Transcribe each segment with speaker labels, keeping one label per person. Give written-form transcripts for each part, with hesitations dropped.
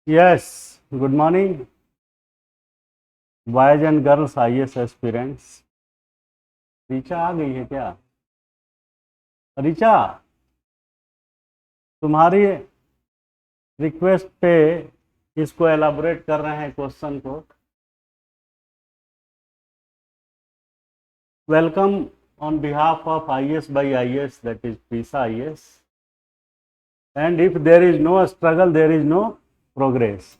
Speaker 1: Yes, good morning boys and girls IAS aspirants. Richa आ गई है क्या? ऋचा, तुम्हारी रिक्वेस्ट पे इसको एलाबोरेट कर रहे हैं क्वेश्चन को। Welcome on behalf of IAS by IAS, that is Pisa IAS. And if there is no struggle there is no progress.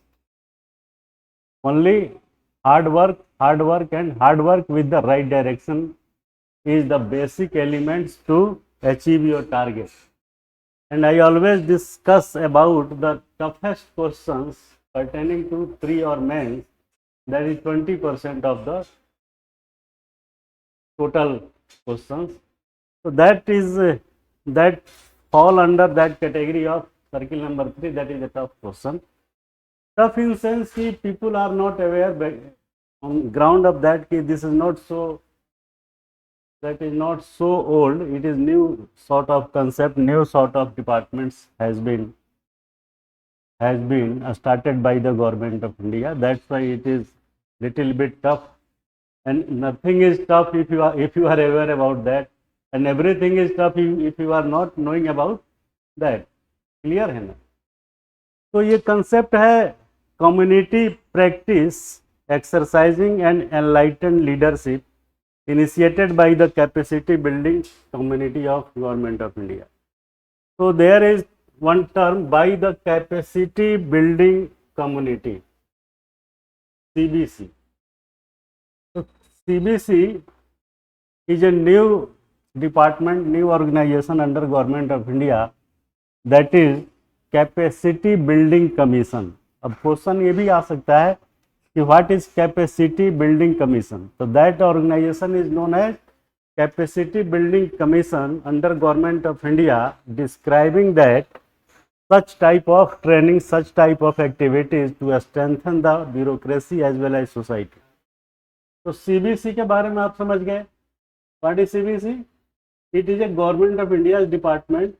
Speaker 1: Only hard work and hard work with the right direction is the basic elements to achieve your target. And I always discuss about the toughest questions pertaining to 3 or mains, that is 20% of the total questions. So that fall under that category of circle number 3, that is a tough question. Tough in sense ki people are not aware on ground of that ki this is not so, that is not so old, it is new sort of concept, new sort of departments has been started by the government of India. That's why it is little bit tough, and nothing is tough if you are aware about that, and everything is tough if you are not knowing about that. Clear है ना? तो ये concept है community practice exercising and enlightened leadership initiated by the capacity building community of government of India. So there is one term, by the capacity building community, CBC. So CBC is a new department, new organization under government of India, that is capacity building commission. अब question ये भी आ सकता है कि what is capacity building commission, तो that organization is known as capacity building commission under government of India, describing that such type of training, such type of activities to strengthen the bureaucracy as well as society. तो CBC के बारे में आप समझ गए। What is CBC? It is a government of India's department,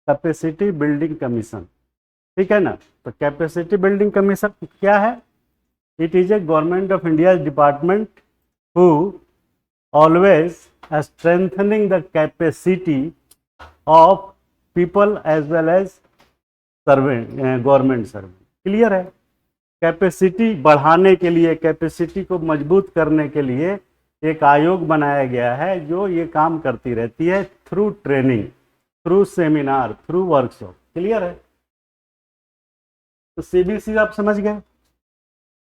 Speaker 1: capacity building commission. ठीक है ना? तो कैपेसिटी बिल्डिंग कमीशन क्या है? It is a government of India department who always strengthening the capacity of people as well as servant, government servant. Clear है? Capacity बढ़ाने के लिए, कैपेसिटी को मजबूत करने के लिए एक आयोग बनाया गया है जो ये काम करती रहती है through training, through seminar, through workshop. Clear है? तो सीबीसी आप समझ गए।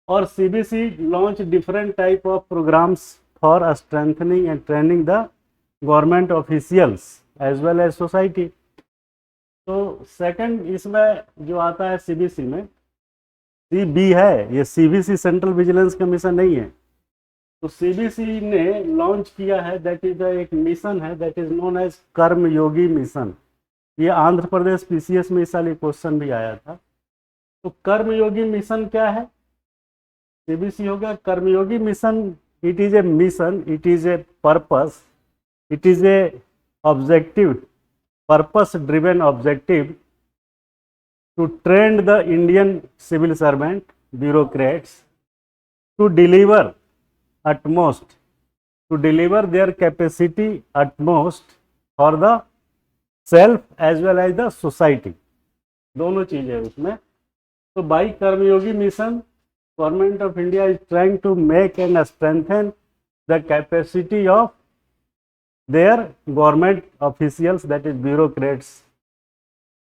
Speaker 1: और CBC launch different type of programs for strengthening and training the government officials as well as society. तो सेकंड इसमें जो आता है सीबीसी में, सीबी है, ये सीबीसी सेंट्रल विजिलेंस कमीशन नहीं है। तो सीबीसी ने लॉन्च किया है, दैट इज एक मिशन है, that is known as Karmayogi mission. ये आंध्र प्रदेश पीसीएस में इस साल ये क्वेश्चन भी आया था। तो कर्मयोगी मिशन क्या है? सीबीसी हो गया Karmayogi mission. It is a mission, it is a purpose, it is a objective, purpose driven objective to train the Indian civil servant, bureaucrats, to deliver utmost, to deliver their capacity utmost for the self as well as the society। दोनों चीजें उसमें। तो by Karmayogi mission government of India is trying to make and strengthen the capacity of their government officials, that is bureaucrats,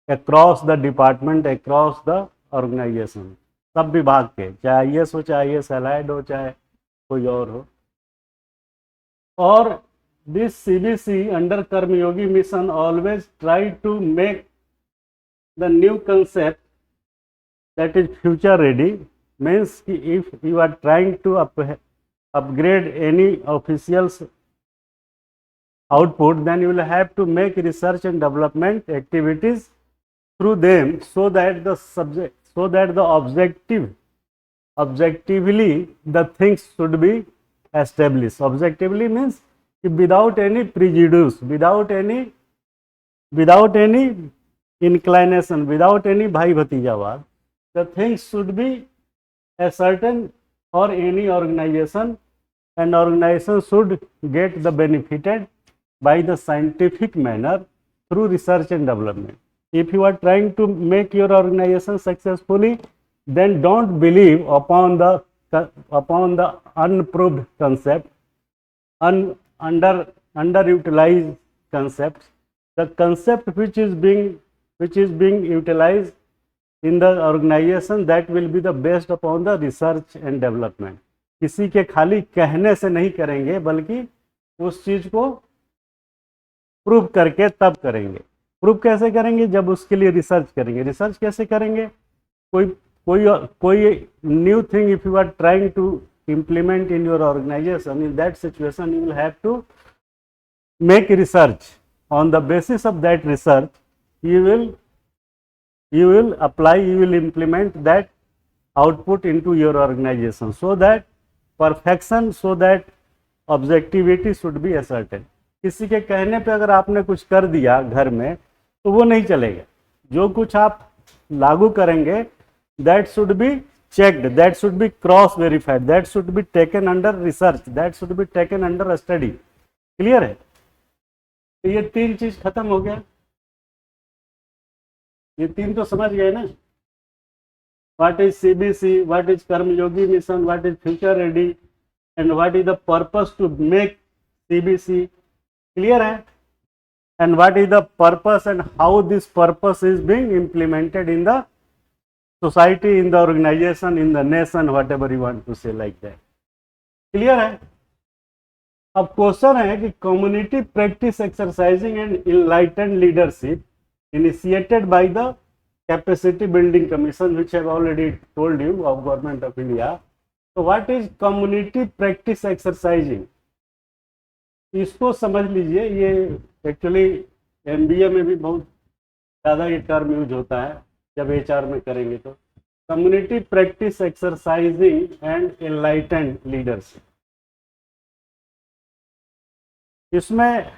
Speaker 1: across the department, across the organization, सब विभाग के, चाहे IAS हो, चाहे आईएएस एलाइड हो, चाहे कोई और हो। और this CBC under Karmayogi mission always try to make the new concept that is future ready, means if you are trying to upgrade any officials output, then you will have to make research and development activities through them, so that the subject, so that the objectively the things should be established। objectively means without any prejudice, without any inclination, without any भाई भतीजावाद, the things should be a certain for any organization, and organization should get the benefited by the scientific manner through research and development. If you are trying to make your organization successfully, then don't believe upon the unproved concept, underutilized concepts. The concept which is being utilized in the organization, that will be the based upon the research and development. किसी के खाली कहने से नहीं करेंगे, बल्कि उस चीज को प्रूव करके तब करेंगे। प्रूव कैसे करेंगे? जब उसके लिए रिसर्च करेंगे। रिसर्च कैसे करेंगे? कोई new thing if you are trying to implement in your organization, in that situation you will have to make research. On the basis of that research, you will apply, you will implement that output into your organization, so that perfection, so that objectivity should be ascertained. किसी के कहने पे अगर आपने कुछ कर दिया घर में, तो वो नहीं चलेगा। जो कुछ आप लागू करेंगे, that should be checked, that should be cross verified, that should be taken under research, that should be taken under a study. Clear है? तो ये तीन चीज खत्म हो गया। ये तीन तो समझ गए ना? What is CBC, what is Karmayogi mission, what is future ready, and what is the purpose to make CBC. Clear है? And what is the purpose and how this purpose is being implemented in the society, in the organization, in the nation, whatever you want to say, like that. Clear है? अब question है कि community practice exercising and enlightened leadership initiated by the capacity building commission, which have already told you, of government of India. तो what is community practice exercising? इसको समझ लीजिए। ये actually MBA में भी बहुत ज़्यादा ये टर्म यूज होता है, जब एचआर में करेंगे तो। Community practice exercising and enlightened leadership, इसमें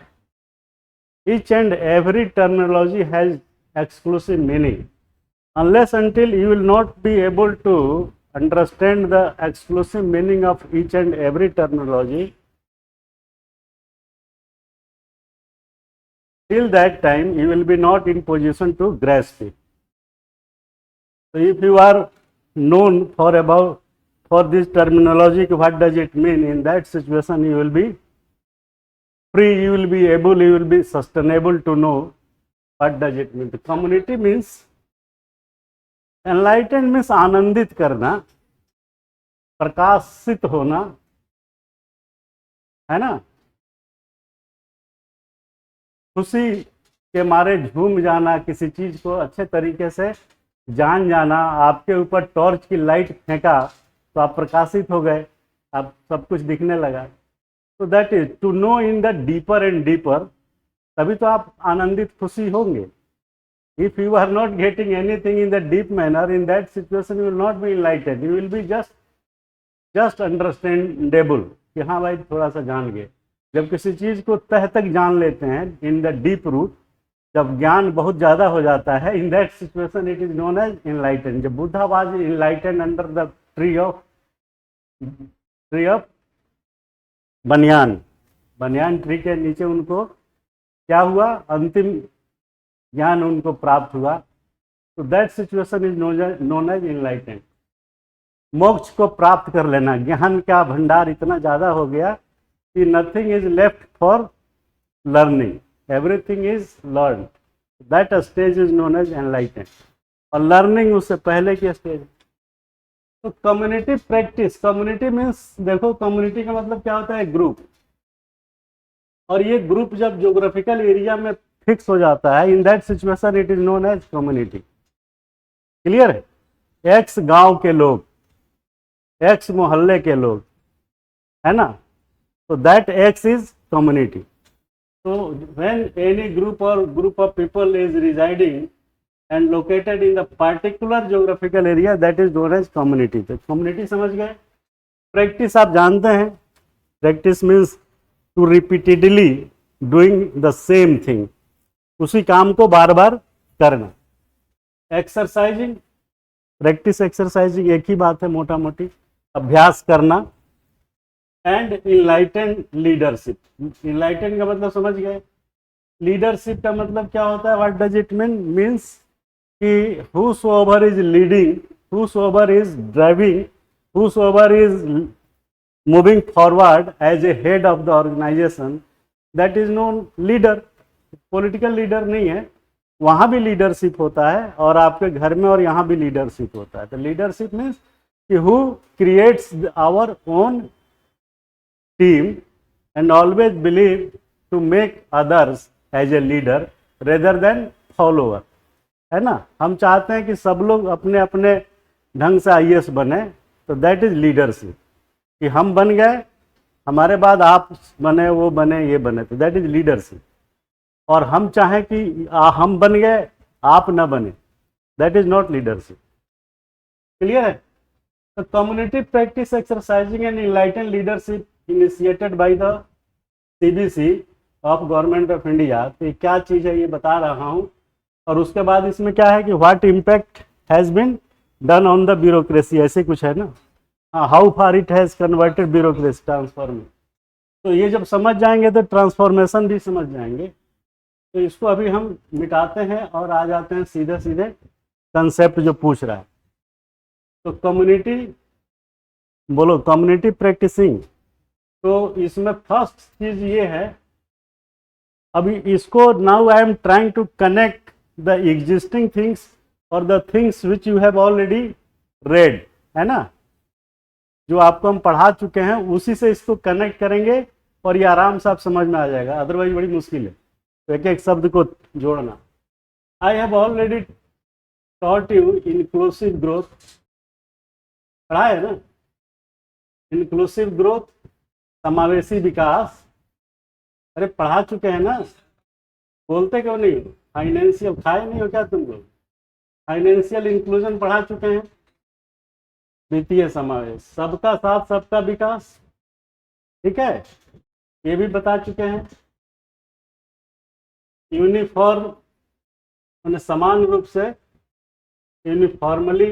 Speaker 1: each and every terminology has exclusive meaning. Unless until you will not be able to understand the exclusive meaning of each and every terminology, till that time you will be not in position to grasp it. So if you are known for this terminology, what does it mean, in that situation you will be free, you will be able, you will be sustainable to know what does it mean. The community means, enlightened means आनंदित करना, प्रकाशित होना, है ना? खुशी के मारे झूम जाना, किसी चीज को अच्छे तरीके से जान जाना। आपके ऊपर टॉर्च की लाइट फेंका तो आप प्रकाशित हो गए, आप सब कुछ दिखने लगा। तो that is to know in the deeper and deeper, तभी तो आप आनंदित खुशी होंगे। If you are not getting anything in the deep manner, in that situation you will not be enlightened, you will be just understandable कि हाँ भाई थोड़ा सा जान गए। जब किसी चीज को तह तक जान लेते हैं, इन द डीप रूट, जब ज्ञान बहुत ज्यादा हो जाता है, in that situation it is known as enlightened. जब Buddha was enlightened under the tree of banyan tree के नीचे उनको क्या हुआ? अंतिम ज्ञान उनको प्राप्त हुआ। तो that situation is known as enlightened. मोक्ष को प्राप्त कर लेना, ज्ञान का भंडार इतना ज्यादा हो गया कि nothing is left for learning, everything is learn. That stage is known as enlightened. और लर्निंग उससे पहले की स्टेज। तो कम्युनिटी प्रैक्टिस, कम्युनिटी मीन्स, देखो कम्युनिटी का मतलब क्या होता है? ग्रुप। और ये ग्रुप जब ज्योग्राफिकल एरिया में फिक्स हो जाता है, in that situation it is known as community. Clear है? एक्स गांव के लोग, एक्स मोहल्ले के लोग, है ना? तो that x is community. So when any group of people is residing and located in the particular geographical area, that is known as community. तो community समझ गए? Practice आप जानते हैं, practice means to repeatedly doing the same thing, उसी काम को बार बार करना। Exercising प्रैक्टिस एक्सरसाइजिंग एक ही बात है, मोटा मोटी अभ्यास करना। एंड इनलाइटेंड लीडरशिप, इनलाइटेंड का मतलब समझ गए, लीडरशिप का मतलब क्या होता है, व्हाट डज इट मीन्स कि whosoever is leading, whosoever is driving, whosoever is moving forward as a head of the organization, that is known leader। Political leader नहीं है, वहाँ भी लीडरशिप होता है और आपके घर में और यहाँ भी लीडरशिप होता है। तो लीडरशिप मीन्स कि who creates our own team and always believe to make others as a leader rather than follower, है ना। हम चाहते हैं कि सब लोग अपने अपने ढंग से आईएएस बने, तो दैट इज लीडरशिप, कि हम बन गए, हमारे बाद आप बने, वो बने, ये बने, तो दैट इज लीडरशिप। और हम चाहें कि हम बन गए, आप ना बने, that is not leadership. Clear है। तो community practice exercising and enlightened leadership initiated by the CBC of government of India. तो ये क्या चीज़ है ये बता रहा हूँ। और उसके बाद इसमें क्या है कि what impact has been done on the bureaucracy, ऐसे कुछ है ना। हाँ, how far it has converted bureaucracy transform. तो ये जब समझ जाएंगे तो ट्रांसफॉर्मेशन भी समझ जाएंगे। तो इसको अभी हम मिटाते हैं और आ जाते हैं सीधे सीधे कंसेप्ट जो पूछ रहा है। तो कम्युनिटी, बोलो कम्युनिटी प्रैक्टिसिंग। तो इसमें फर्स्ट चीज ये है, अभी इसको now I am trying to connect the existing things और the things which you have already read, है ना, जो आपको हम पढ़ा चुके हैं उसी से इसको कनेक्ट करेंगे और ये आराम से आप समझ में आ जाएगा, अदरवाइज बड़ी मुश्किल है। तो एक एक शब्द को जोड़ना। I have already taught you inclusive growth, पढ़ा है ना, इंक्लूसिव ग्रोथ, समावेशी विकास। अरे पढ़ा चुके हैं ना, बोलते क्यों नहीं। फाइनेंशियल खाए नहीं हो क्या तुम लोग, फाइनेंशियल इंक्लूजन पढ़ा चुके हैं। वित्तीय समावेश, सबका साथ सबका विकास, ठीक है, ये भी बता चुके हैं। यूनिफॉर्म मैंने समान रूप से, यूनिफॉर्मली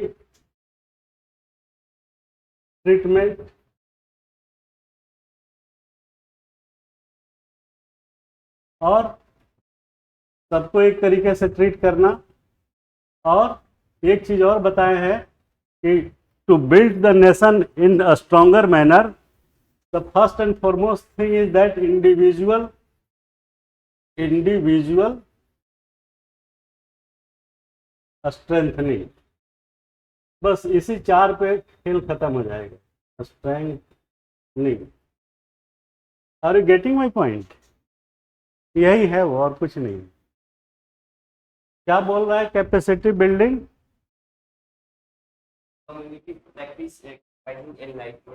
Speaker 1: ट्रीटमेंट, और सबको एक तरीके से ट्रीट करना। और एक चीज और बताए हैं कि to build the nation in a stronger manner, the first and foremost thing is that individual strengthening. बस इसी चार पे खेल खत्म हो जाएगा, strengthening. Are you getting my point? यही है वो, और कुछ नहीं। क्या बोल रहा है, कैपेसिटी बिल्डिंग।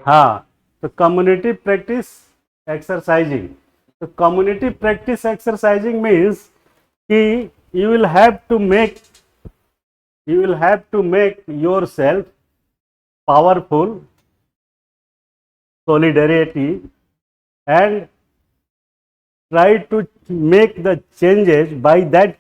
Speaker 1: हाँ, तो कम्युनिटी प्रैक्टिस एक्सरसाइजिंग। तो कम्युनिटी प्रैक्टिस एक्सरसाइजिंग मीन्स कि you will have to make yourself powerful, solidarity, and try to make the changes by that